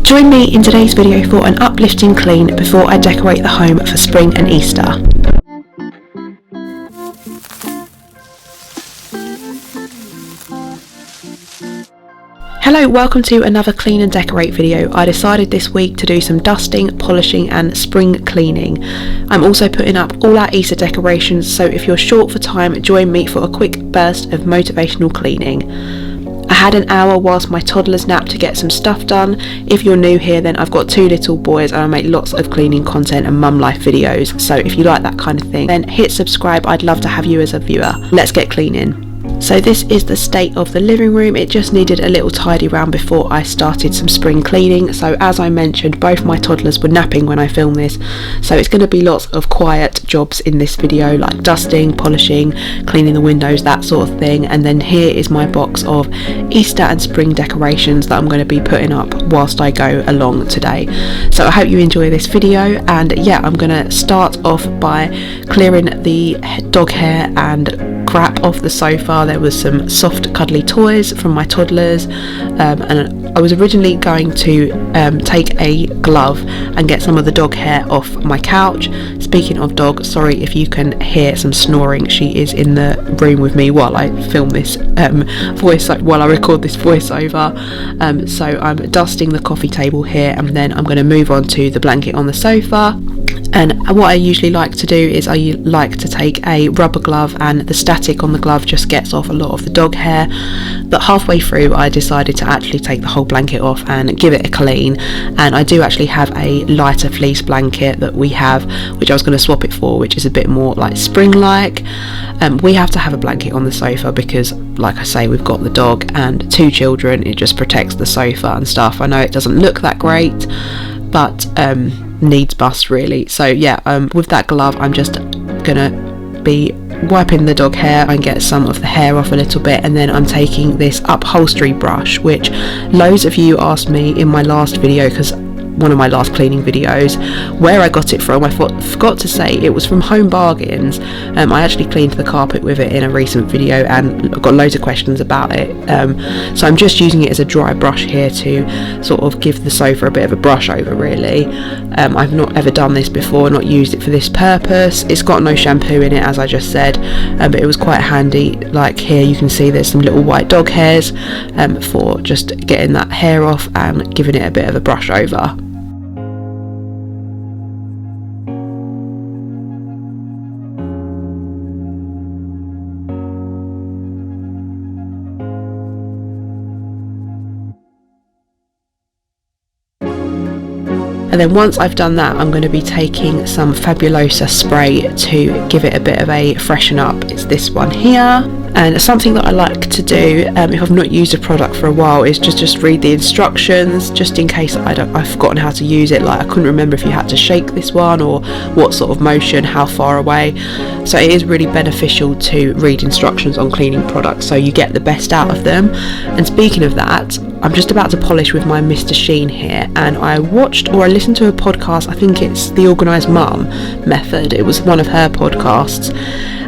Join me in today's video for an uplifting clean before I decorate the home for spring and Easter. Hello, welcome to another clean and decorate video. I decided this week to do some dusting, polishing and spring cleaning. I'm also putting up all our Easter decorations, so if you're short for time, join me for a quick burst of motivational cleaning. I had an hour whilst my toddlers napped to get some stuff done. If you're new here, then I've got 2 little boys and I make lots of cleaning content and mum life videos, so if you like that kind of thing, then hit subscribe. I'd love to have you as a viewer. Let's get cleaning. So this is the state of the living room. It just needed a little tidy round before I started some spring cleaning. So as I mentioned, both my toddlers were napping when I filmed this, so it's going to be lots of quiet jobs in this video, like dusting, polishing, cleaning the windows, that sort of thing. And then here is my box of Easter and spring decorations that I'm going to be putting up whilst I go along today. So I hope you enjoy this video, and yeah, I'm going to start off by clearing the dog hair and crap off the sofa. There was some soft cuddly toys from my toddlers, and I was originally going to take a glove and get some of the dog hair off my couch. Speaking of dog, sorry if you can hear some snoring. She is in the room with me while I film this while I record this voiceover. So I'm dusting the coffee table here, and then I'm going to move on to the blanket on the sofa. And what I usually like to do is I like to take a rubber glove, and the static on the glove just gets off a lot of the dog hair. But halfway through I decided to actually take the whole blanket off and give it a clean, and I do actually have a lighter fleece blanket that we have, which I was going to swap it for, which is a bit more like spring-like. We have to have a blanket on the sofa because, like I say, we've got the dog and 2 children. It just protects the sofa and stuff. I know it doesn't look that great, but needs must really. So yeah, with that glove I'm just gonna be wiping the dog hair and get some of the hair off a little bit, and then I'm taking this upholstery brush, which loads of you asked me in my last video, because one of my last cleaning videos, where I got it from. I forgot to say it was from Home Bargains. I actually cleaned the carpet with it in a recent video and I've got loads of questions about it, so I'm just using it as a dry brush here to sort of give the sofa a bit of a brush over really. I've not ever done this before, not used it for this purpose. It's got no shampoo in it, as I just said, but it was quite handy. Like here you can see there's some little white dog hairs, for just getting that hair off and giving it a bit of a brush over. And then once I've done that, I'm going to be taking some Fabulosa spray to give it a bit of a freshen up. It's this one here. And something that I like to do if I've not used a product for a while is just read the instructions, just in case I've forgotten how to use it. Like I couldn't remember if you had to shake this one or what sort of motion, how far away. So it is really beneficial to read instructions on cleaning products so you get the best out of them. And speaking of that, I'm just about to polish with my Mr. Sheen here, and I watched or I listened to a podcast. I think it's the Organised Mum method. It was one of her podcasts,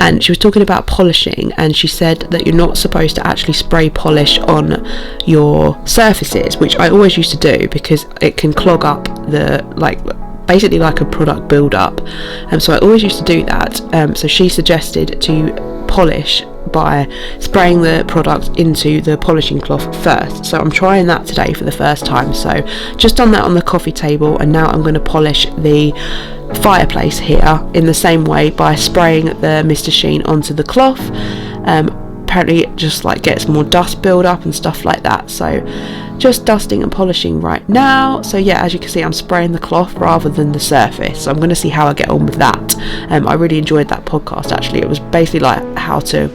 and she was talking about polishing, and she said that you're not supposed to actually spray polish on your surfaces, which I always used to do because it can clog up the basically like a product build up, and so I always used to do that. So she suggested to polish by spraying the product into the polishing cloth first. So I'm trying that today for the first time. So just done that on the coffee table, and now I'm going to polish the fireplace here in the same way by spraying the Mr. Sheen onto the cloth. Apparently it just like gets more dust build up and stuff like that. So just dusting and polishing right now. So yeah, as you can see, I'm spraying the cloth rather than the surface. So I'm going to see how I get on with that. I really enjoyed that podcast actually. It was basically like how to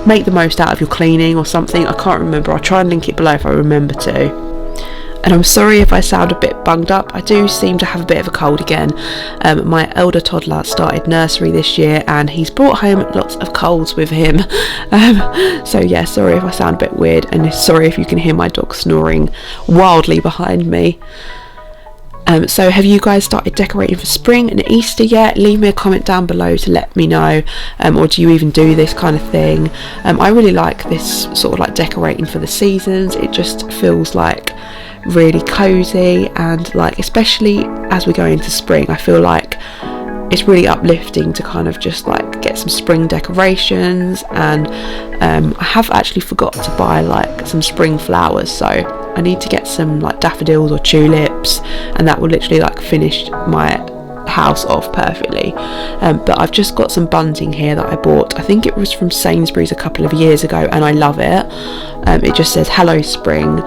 make the most out of your cleaning or something. I can't remember. I'll try and link it below if I remember to. And I'm sorry if I sound a bit bunged up. I do seem to have a bit of a cold again. My elder toddler started nursery this year and he's brought home lots of colds with him. So yeah, sorry if I sound a bit weird, and sorry if you can hear my dog snoring wildly behind me. So have you guys started decorating for spring and Easter yet? Leave me a comment down below to let me know, or do you even do this kind of thing? I really like this sort of like decorating for the seasons. It just feels like really cozy, and like especially as we go into spring, I feel like it's really uplifting to kind of just like get some spring decorations. And I have actually forgot to buy like some spring flowers, so I need to get some like daffodils or tulips, and that will literally like finish my house off perfectly. But I've just got some bunting here that I bought. I think it was from Sainsbury's a couple of years ago, and I love it. It just says hello spring,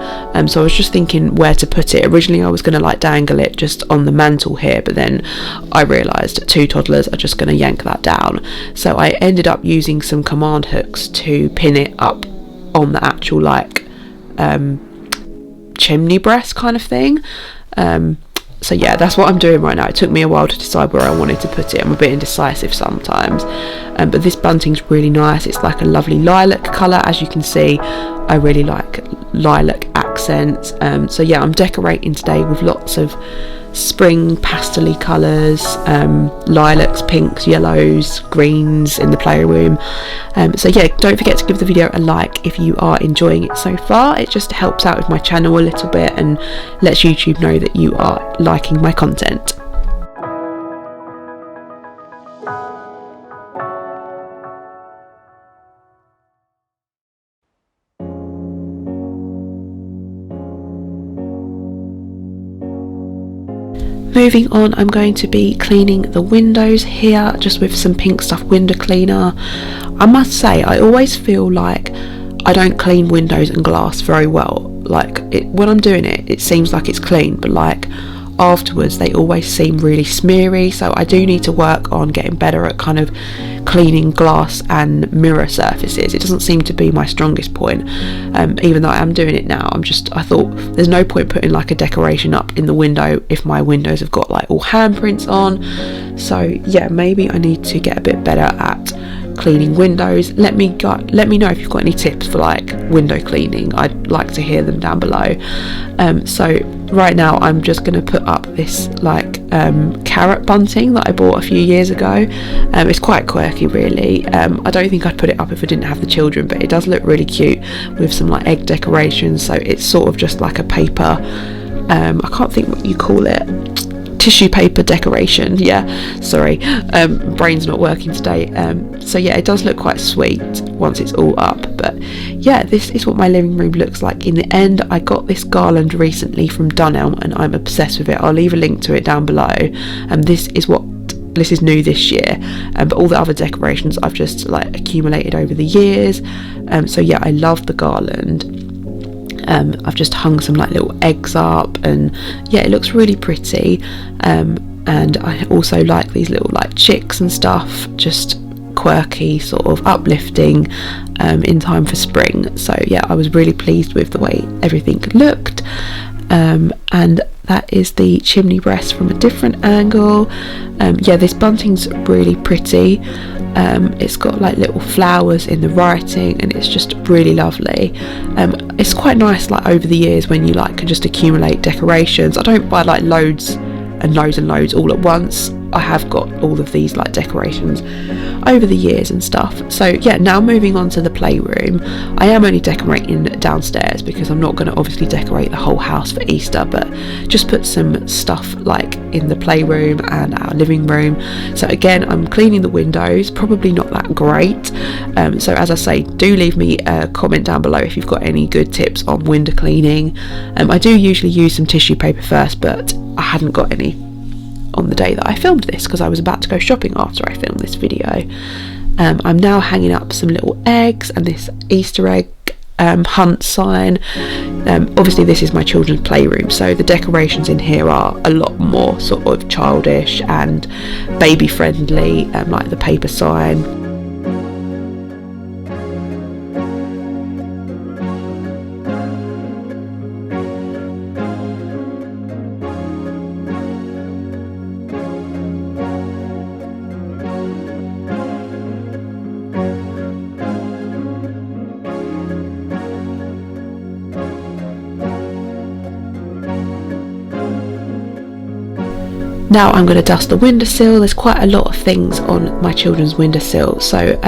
so I was just thinking where to put it. Originally I was going to like dangle it just on the mantle here, but then I realised 2 toddlers are just going to yank that down, so I ended up using some command hooks to pin it up on the actual like chimney breast kind of thing. So yeah, that's what I'm doing right now. It took me a while to decide where I wanted to put it. I'm a bit indecisive sometimes, but this bunting's really nice. It's like a lovely lilac colour, as you can see. I really like lilac accents. So yeah, I'm decorating today with lots of spring pastel-y colours, lilacs, pinks, yellows, greens in the playroom. So yeah, don't forget to give the video a like if you are enjoying it so far. It just helps out with my channel a little bit and lets YouTube know that you are liking my content. Moving on, I'm going to be cleaning the windows here just with some Pink Stuff window cleaner. I must say, I always feel like I don't clean windows and glass very well. Like when I'm doing it, it seems like it's clean, but like afterwards they always seem really smeary. So I do need to work on getting better at kind of cleaning glass and mirror surfaces. It doesn't seem to be my strongest point, even though I am doing it now. I thought there's no point putting like a decoration up in the window if my windows have got like all handprints on. So yeah, maybe I need to get a bit better at cleaning windows. Let me know if you've got any tips for like window cleaning. I'd like to hear them down below. So right now I'm just going to put up this like carrot bunting that I bought a few years ago. It's quite quirky really. I don't think I'd put it up if I didn't have the children, but it does look really cute with some like egg decorations. So it's sort of just like a paper, I can't think what you call it, tissue paper decoration. Yeah, sorry, brain's not working today. So yeah, it does look quite sweet once it's all up. But yeah, this is what my living room looks like in the end. I got this garland recently from Dunelm and I'm obsessed with it. I'll leave a link to it down below. This is new this year, but all the other decorations I've just like accumulated over the years. So yeah, I love the garland. I've just hung some like little eggs up, and yeah, it looks really pretty. And I also like these little like chicks and stuff, just quirky, sort of uplifting, in time for spring. So yeah, I was really pleased with the way everything looked. And that is the chimney breast from a different angle. Yeah, this bunting's really pretty. It's got like little flowers in the writing, and it's just really lovely. It's quite nice like over the years when you like can just accumulate decorations. I don't buy like loads and loads and loads all at once. I have got all of these like decorations over the years and stuff. So yeah, now moving on to the playroom. I am only decorating downstairs because I'm not going to obviously decorate the whole house for Easter, but just put some stuff like in the playroom and our living room. So again, I'm cleaning the windows, probably not that great. So as I say, do leave me a comment down below if you've got any good tips on window cleaning. I do usually use some tissue paper first, but I hadn't got any on the day that I filmed this because I was about to go shopping after I filmed this video. I'm now hanging up some little eggs and this Easter egg hunt sign. Obviously this is my children's playroom, so the decorations in here are a lot more sort of childish and baby friendly, like the paper sign. Now I'm going to dust the windowsill. There's quite a lot of things on my children's windowsill, so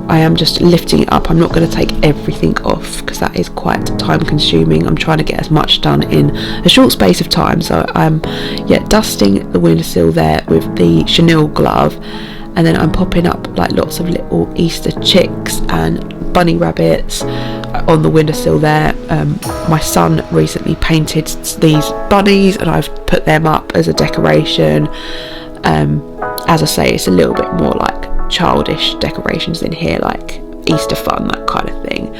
I am just lifting it up. I'm not going to take everything off because that is quite time consuming. I'm trying to get as much done in a short space of time. So I'm dusting the windowsill there with the chenille glove, and then I'm popping up like lots of little Easter chicks and bunny rabbits on the windowsill there. My son recently painted these bunnies and I've put them up as a decoration. As I say, it's a little bit more like childish decorations in here, like Easter fun, that kind of thing.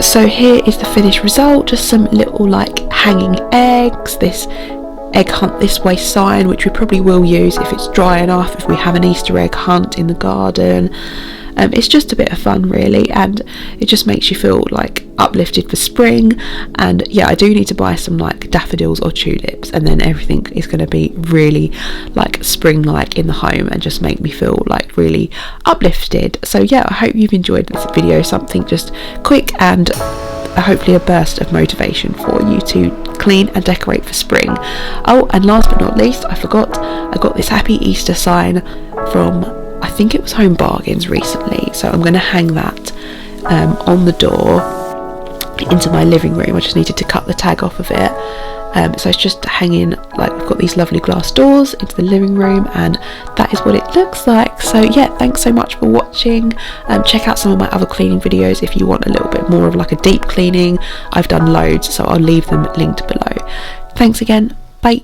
So here is the finished result, just some little like hanging eggs, this egg hunt this way sign, which we probably will use if it's dry enough, if we have an Easter egg hunt in the garden. It's just a bit of fun really, and it just makes you feel like uplifted for spring. And yeah, I do need to buy some like daffodils or tulips, and then everything is going to be really like spring-like in the home and just make me feel like really uplifted. So yeah, I hope you've enjoyed this video, something just quick and hopefully a burst of motivation for you to clean and decorate for spring. Oh, and last but not least, I forgot, I got this Happy Easter sign from, I think it was Home Bargains recently, so I'm going to hang that on the door into my living room. I just needed to cut the tag off of it, so it's just hanging, like we've got these lovely glass doors into the living room, and that is what it looks like. So yeah, thanks so much for watching. Check out some of my other cleaning videos if you want a little bit more of like a deep cleaning. I've done loads, so I'll leave them linked below. Thanks again, bye.